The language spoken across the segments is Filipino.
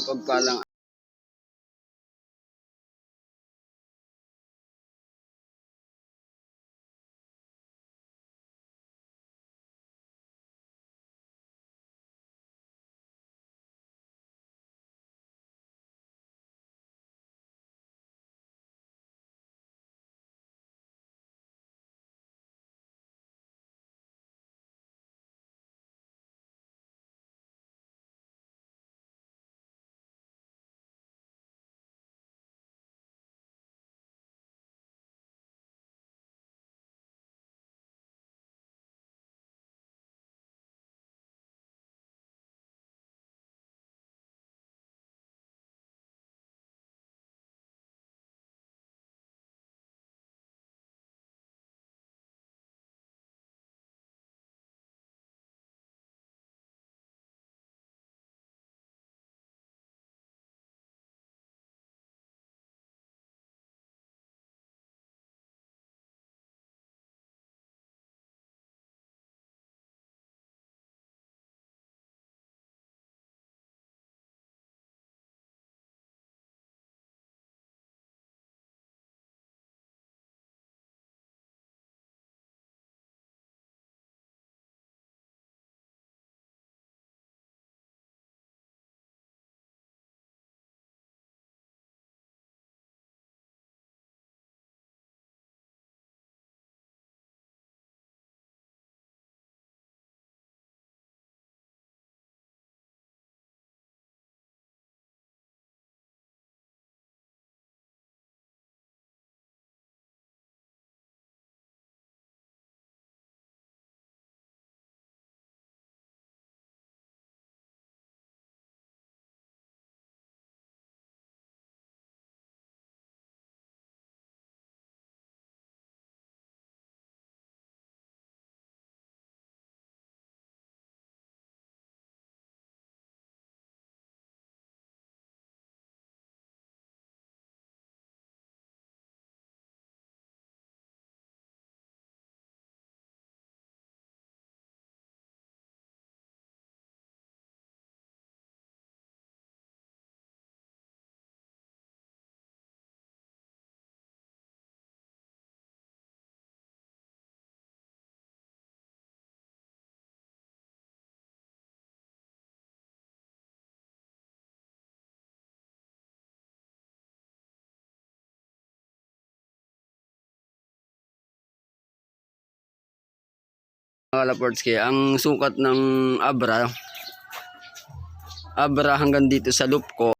mapagpalang mga Kalaportski, ang sukat ng Abra hanggang dito sa loop ko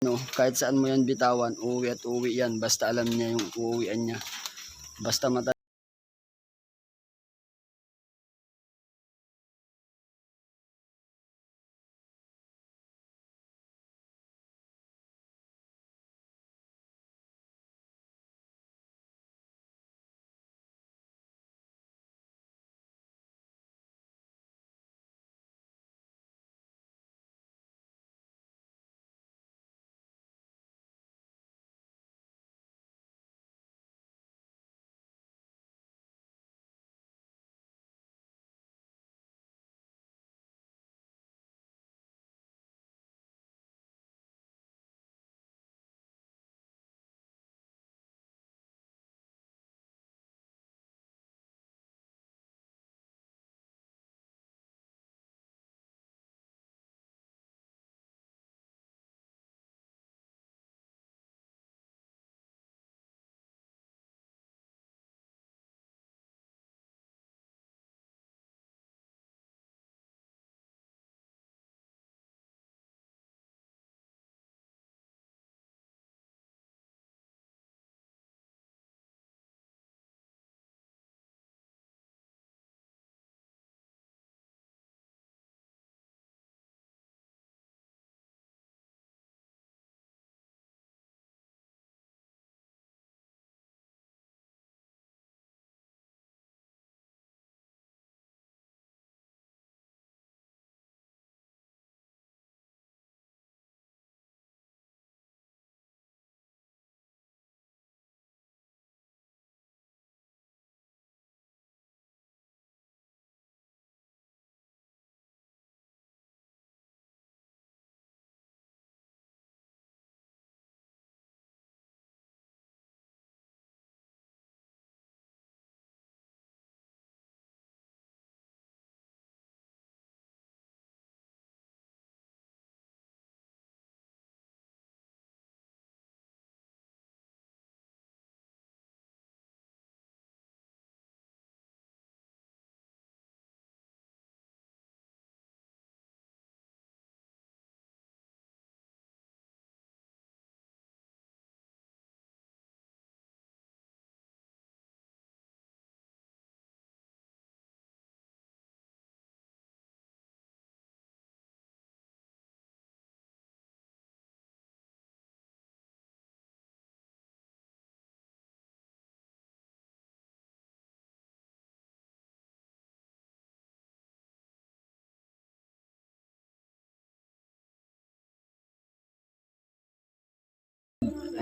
No, kahit saan mo yan bitawan, uwi at uwi yan. Basta alam niya yung uuwian niya. Basta mata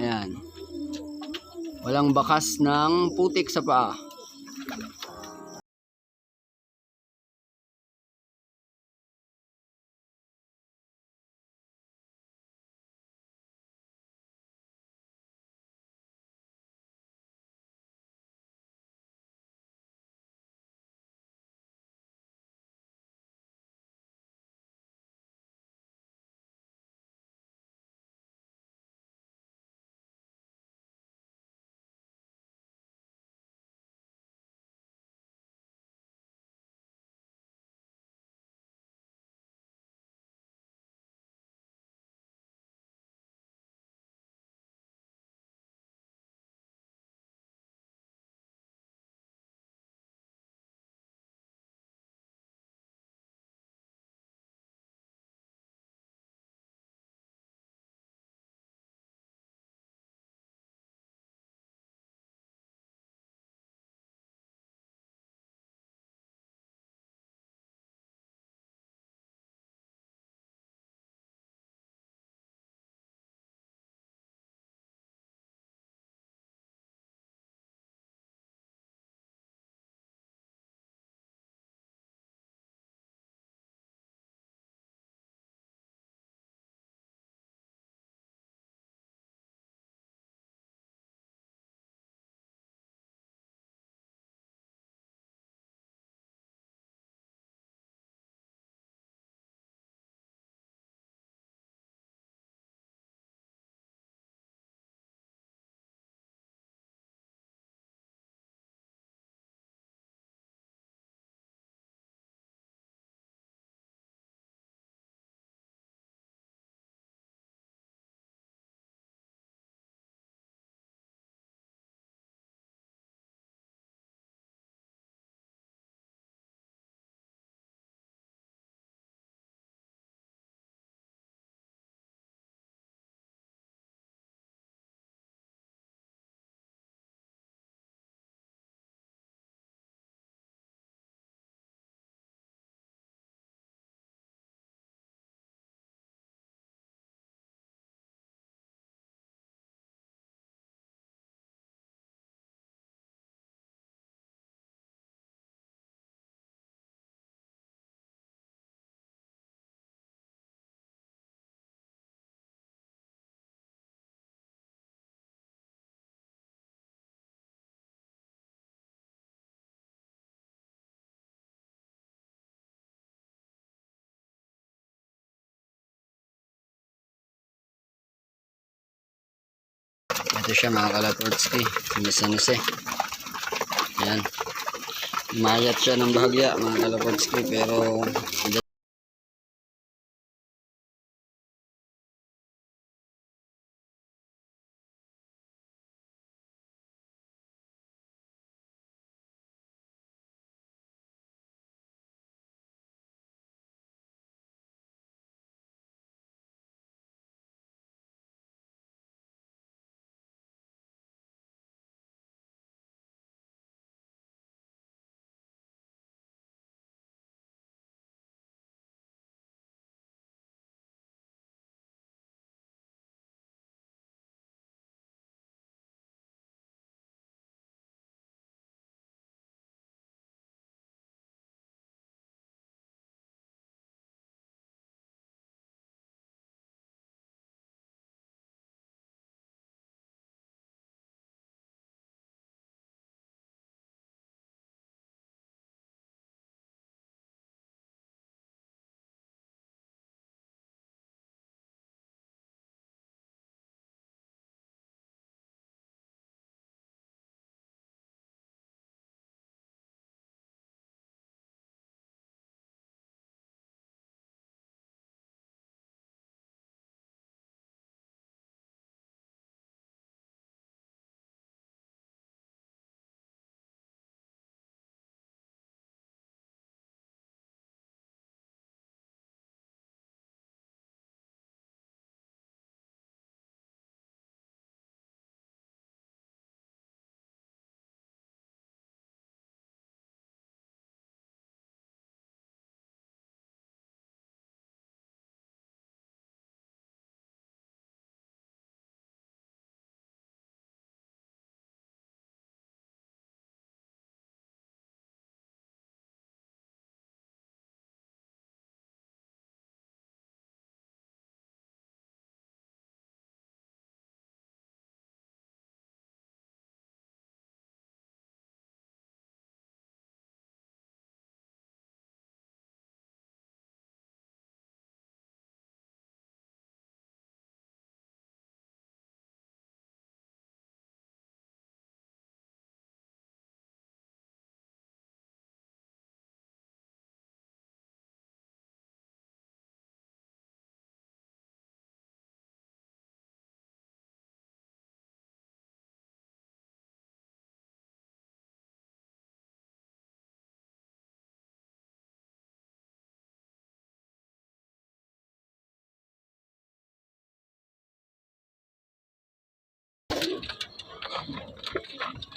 ayan. Walang bakas ng putik sa paa. Ito siya mga Kalaportski, San Jose. Ayan. Mayat siya ng bahagya mga Kalaportski, pero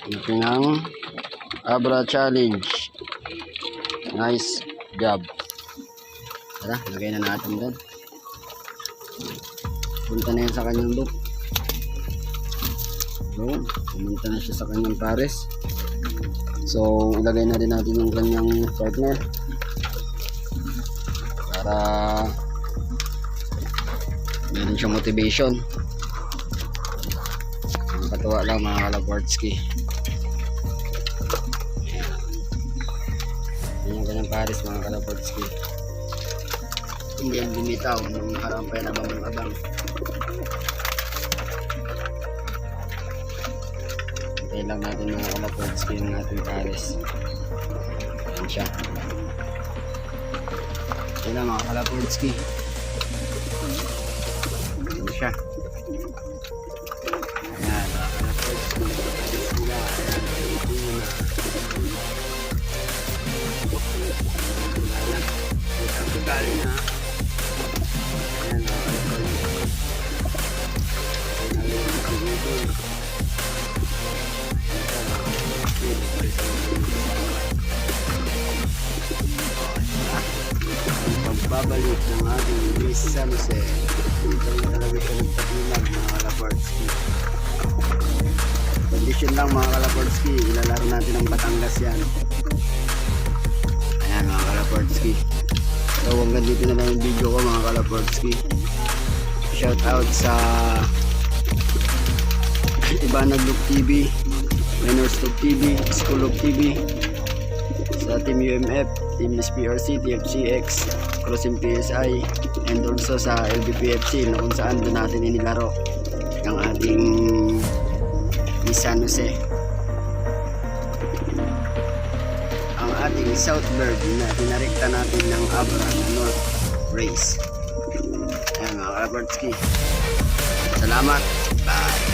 ito ng Abra Challenge. Nice job. Tara, lagay na natin doon. Punta na yan sa kanyang loop. Doon, pumunta na siya sa kanyang pares. So, ilagay na rin natin yung kanyang partner para meron siyang motivation. Nakakatuwa lang mga Kalaportski. Yan yung kanyang pares mga Kalaportski. Hindi yan bumitaw nung nakarang pa yan abang-abang. Hintayin lang natin mga Kalaportski yung ating pares. Yan siya. Yan lang mga Kalaportski. Yan siya. Yan mga Kalaportski. Sila. Yan. Ito na. Ito galing na. Ayan mga Kalaportski. Pagbabalik ng ating Luis San Jose. Ito yung talaga siya nagpatinag mga Kalaportski. Condition lang mga Kalaportski, ilalaro natin ang Batangas yan. Ayan mga Kalaportski. So hanggang dito na lang yung video ko mga Kalaportski. Shout out sa Ibanag TV, Minors TV, School TV, sa Team UMF, Team SPRC, TFCX, Crossing PSI, and also sa LBPFC na kung saan doon natin inilaro ang ating ni San Jose. Ang ating south bird na dinarekta natin ng Abra na North Race. Ayan mga kalapatski. Salamat. Bye.